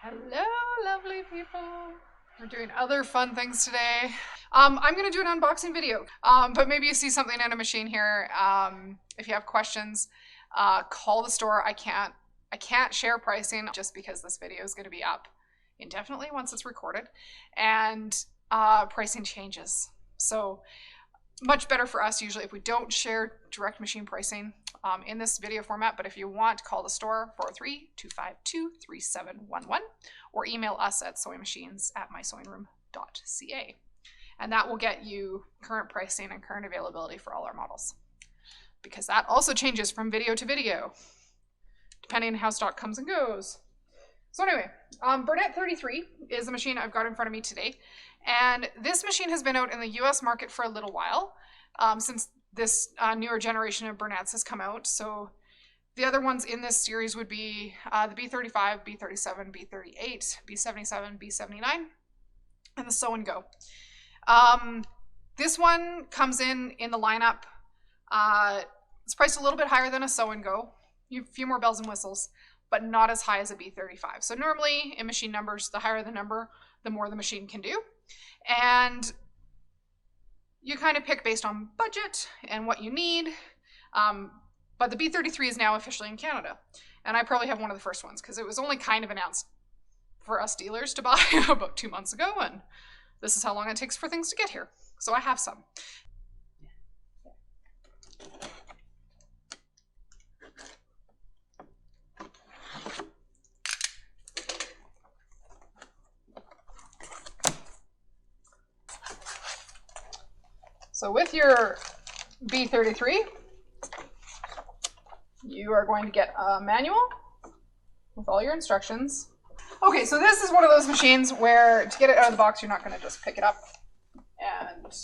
Hello, lovely people. We're doing other fun things today. I'm going to do an unboxing video, but maybe you see something in a machine here. If you have questions, call the store. I can't share pricing just because this video is going to be up indefinitely once it's recorded, and pricing changes. So much better for us usually if we don't share direct machine pricing in this video format, but if you want, call the store 403-252-3711 or email us at sewingmachines@mysewingroom.ca, and that will get you current pricing and current availability for all our models, because that also changes from video to video depending on how stock comes and goes. So anyway, Bernette 33 is the machine I've got in front of me today, and this machine has been out in the US market for a little while, since this newer generation of Bernettes has come out. So the other ones in this series would be the B35, B37, B38, B77, B79, and the Sew and Go. This one comes in the lineup. It's priced a little bit higher than a Sew and Go, a few more bells and whistles, but not as high as a B35. So normally in machine numbers, the higher the number, the more the machine can do. And you kind of pick based on budget and what you need. But the B33 is now officially in Canada. And I probably have one of the first ones because it was only kind of announced for us dealers to buy about 2 months ago. And this is how long it takes for things to get here. So I have some. So with your B33, you are going to get a manual with all your instructions. Okay, so this is one of those machines where to get it out of the box, you're not going to just pick it up and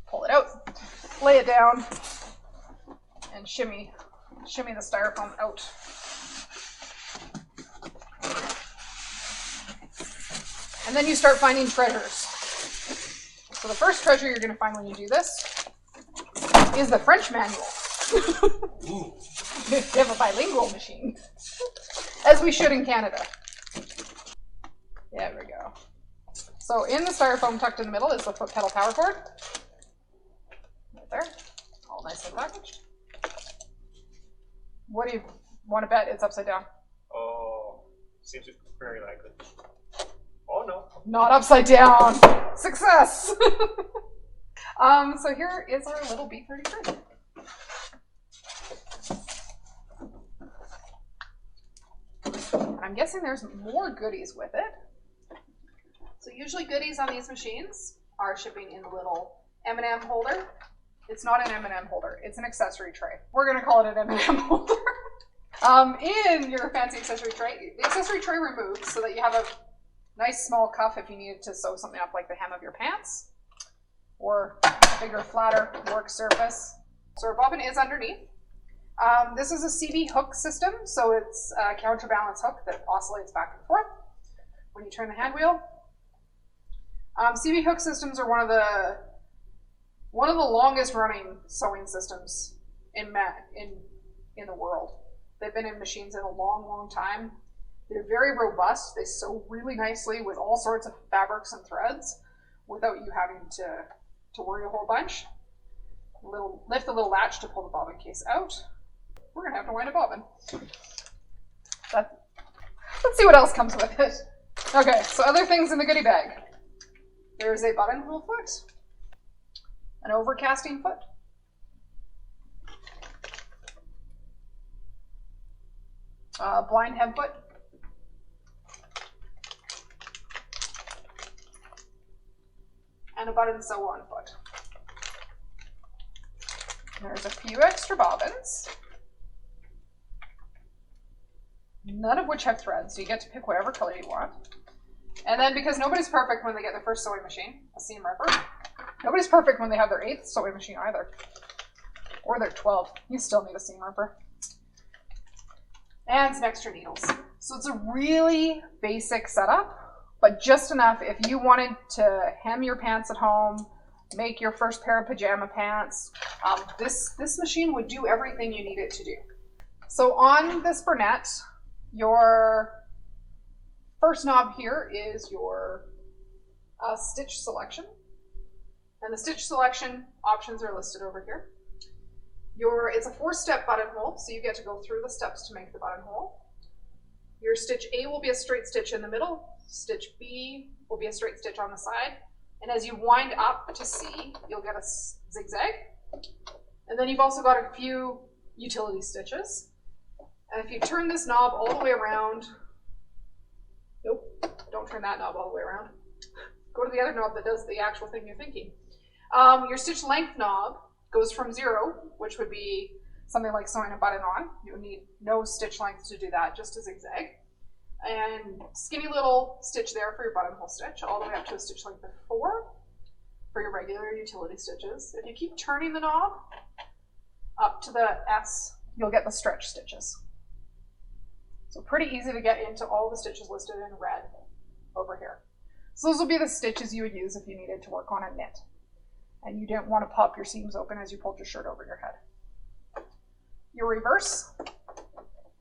pull it out, lay it down, and shimmy the styrofoam out. And then you start finding treasures. So the first treasure you're going to find when you do this is the French manual. We have a bilingual machine, as we should in Canada. There we go. So in the styrofoam tucked in the middle is the foot pedal power cord. Right there, all nicely packaged. What do you want to bet it's upside down? Oh, seems very likely. Oh no. Not upside down. Success! So here is our little B33. I'm guessing there's more goodies with it. So usually goodies on these machines are shipping in the little M&M holder. It's not an M&M holder, it's an accessory tray. We're gonna call it an M&M holder. In your fancy accessory tray, the accessory tray removes so that you have a nice small cuff if you needed to sew something up like the hem of your pants, or a bigger, flatter work surface. So our bobbin is underneath. This is a CB hook system, so it's a counterbalance hook that oscillates back and forth when you turn the hand wheel. CB hook systems are one of the longest running sewing systems in the world. They've been in machines in a long, long time. They're very robust. They sew really nicely with all sorts of fabrics and threads without you having to worry a whole bunch. Lift the little latch to pull the bobbin case out. We're gonna have to wind a bobbin. Let's see what else comes with it. Okay, so other things in the goodie bag. There's a buttonhole foot, an overcasting foot, a blind hem foot, and a button sew on foot. There's a few extra bobbins, none of which have threads, so you get to pick whatever color you want. And then, because nobody's perfect when they get their first sewing machine, a seam ripper, nobody's perfect when they have their 8th sewing machine either, or their 12th. You still need a seam ripper. And some extra needles. So it's a really basic setup, but just enough if you wanted to hem your pants at home, make your first pair of pajama pants. This machine would do everything you need it to do. So on this Bernette, your first knob here is your stitch selection. And the stitch selection options are listed over here. It's a 4-step buttonhole, so you get to go through the steps to make the buttonhole. Your stitch A will be a straight stitch in the middle. Stitch B will be a straight stitch on the side. And as you wind up to C, you'll get a zigzag. And then you've also got a few utility stitches. And if you turn this knob all the way around, nope, don't turn that knob all the way around. Go to the other knob that does the actual thing you're thinking. Your stitch length knob goes from 0, which would be something like sewing a button on. You would need no stitch length to do that, just a zigzag. And skinny little stitch there for your buttonhole stitch, all the way up to a stitch length of 4 for your regular utility stitches. If you keep turning the knob up to the S, you'll get the stretch stitches. So pretty easy to get into all the stitches listed in red over here. So those will be the stitches you would use if you needed to work on a knit and you didn't want to pop your seams open as you pulled your shirt over your head. Your reverse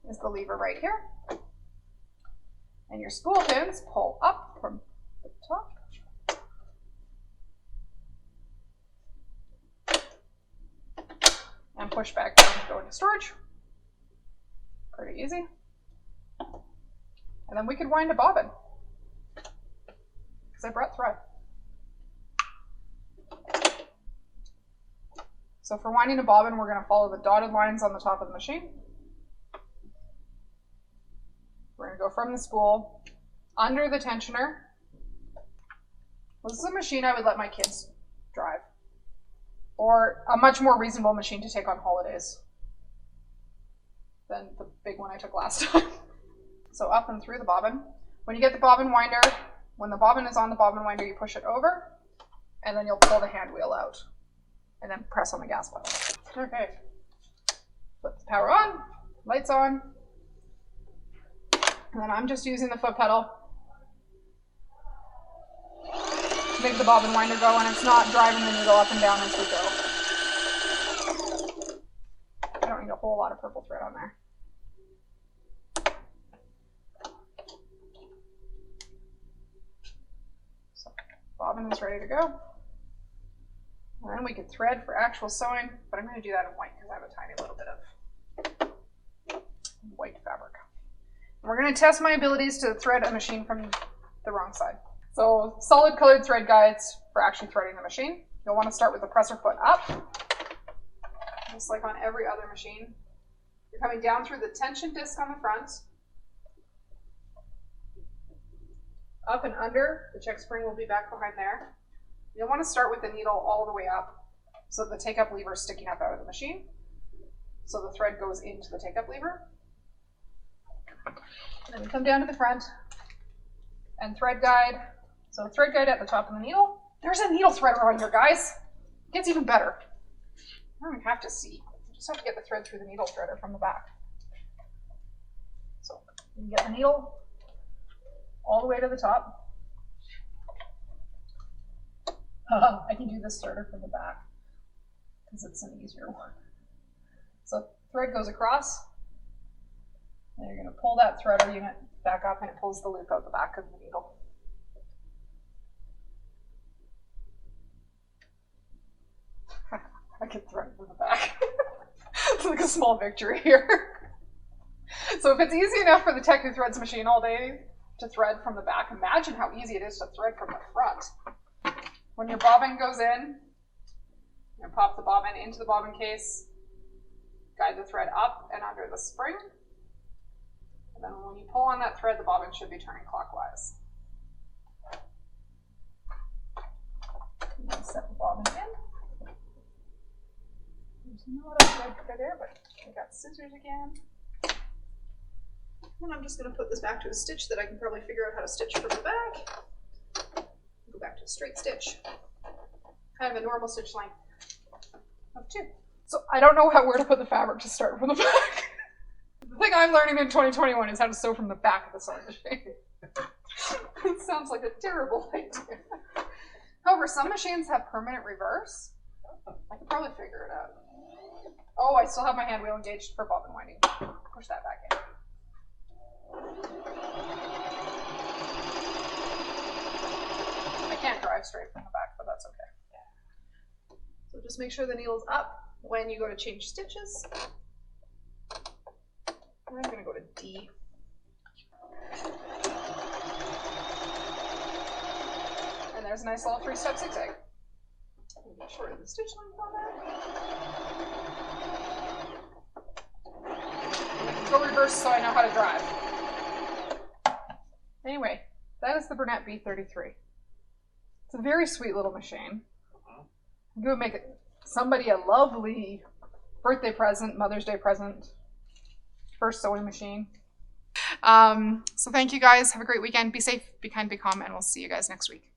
is the lever right here. And your spool pins pull up from the top. And push back down to go into storage. Pretty easy. And then we could wind a bobbin, because I brought thread. So for winding a bobbin, we're going to follow the dotted lines on the top of the machine. We're going to go from the spool under the tensioner. This is a machine I would let my kids drive, or a much more reasonable machine to take on holidays than the big one I took last time. So up and through the bobbin. When you get the bobbin winder, when the bobbin is on the bobbin winder, you push it over, and then you'll pull the hand wheel out, and then press on the gas button. Okay, flip the power on, lights on, and then I'm just using the foot pedal to make the bobbin winder go, and it's not driving the needle up and down as we go. I don't need a whole lot of purple thread on there. So bobbin is ready to go. And then we could thread for actual sewing, but I'm going to do that in white because I have a tiny little bit of white fabric. We're going to test my abilities to thread a machine from the wrong side. So solid colored thread guides for actually threading the machine. You'll want to start with the presser foot up, just like on every other machine. You're coming down through the tension disc on the front, up and under. The check spring will be back behind there. You'll want to start with the needle all the way up so the take-up lever is sticking up out of the machine. So the thread goes into the take-up lever. And then we come down to the front and thread guide. So thread guide at the top of the needle. There's a needle threader on here, guys. It gets even better. I don't even have to see. You just have to get the thread through the needle threader from the back. So you get the needle all the way to the top. I can do this threader from the back because it's an easier one. So thread goes across. And you're going to pull that threader unit back up and it pulls the loop out the back of the needle. I can thread from the back. It's like a small victory here. So if it's easy enough for the tech who threads machine all day to thread from the back, imagine how easy it is to thread from the front. When your bobbin goes in, you pop the bobbin into the bobbin case, guide the thread up and under the spring, and then when you pull on that thread, the bobbin should be turning clockwise. And then set the bobbin in. There's not a thread for there, but I got scissors again. And I'm just going to put this back to a stitch that I can probably figure out how to stitch from the back. Go back to a straight stitch. Kind of a normal stitch length of 2. So I don't know where to put the fabric to start from the back. The thing I'm learning in 2021 is how to sew from the back of the sewing machine. It sounds like a terrible idea. However, some machines have permanent reverse. I could probably figure it out. Oh, I still have my hand wheel engaged for bobbin winding. Push that back in. can't drive straight from the back, but that's okay. So just make sure the needle's up when you go to change stitches. I'm gonna go to D. And there's a nice little 3-step zigzag. Make sure the stitch length on that. Go reverse so I know how to drive. Anyway, that is the Bernette b33. It's a very sweet little machine. I'm going to make somebody a lovely birthday present, Mother's Day present, first sewing machine. So thank you guys. Have a great weekend. Be safe, be kind, be calm, and we'll see you guys next week.